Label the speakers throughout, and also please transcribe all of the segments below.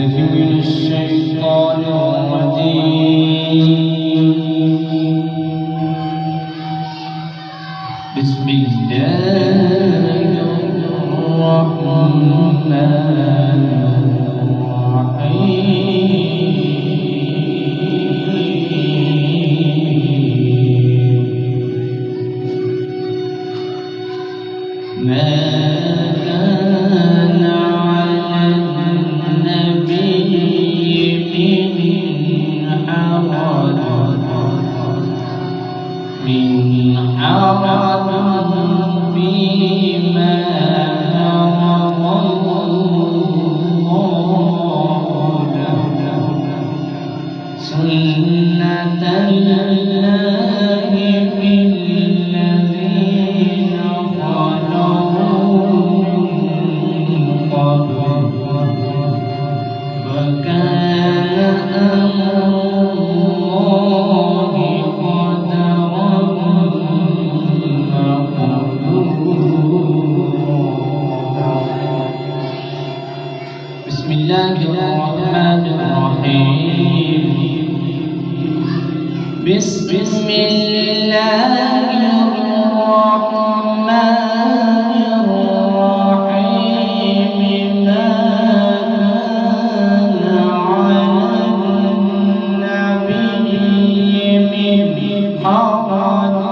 Speaker 1: بالله من الشيطان الرجيم. بسم الله الرحمن الرحيم. ما كان على النبي من حرج فيما فرض الله له، سنة الله في الذين خلوا من قبل، وكان أمر الله قدرا مقدورا. بسم الله الرحمن الرحيم. بسم الله الرحمن الرحيم. ما كان على النبي من حرج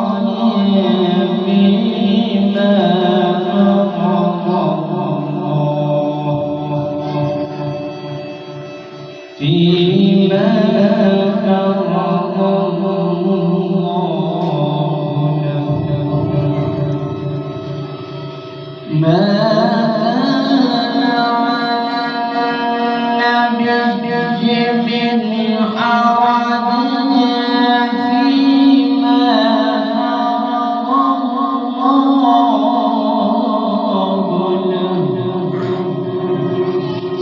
Speaker 1: فيما فرض الله له، ما كان على النبي من حرج فيما فرض الله له،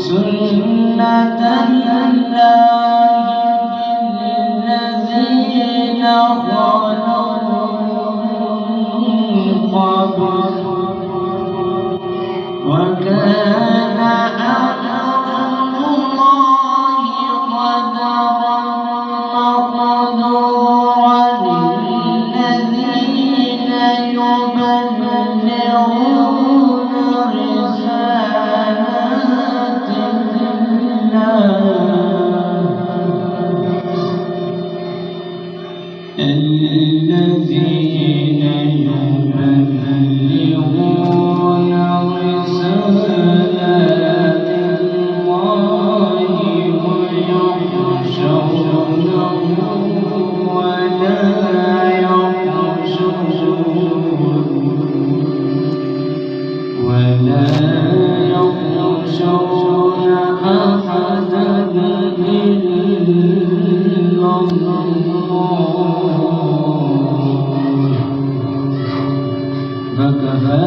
Speaker 1: سنة الذين خلوا من قبل، وكان أمر الله قدرا مقدورا. الذين يبلغون رسالات الذين يبلغون رسالات الله ويخشونه ولا يخشون أحدا إلا الله، فكفى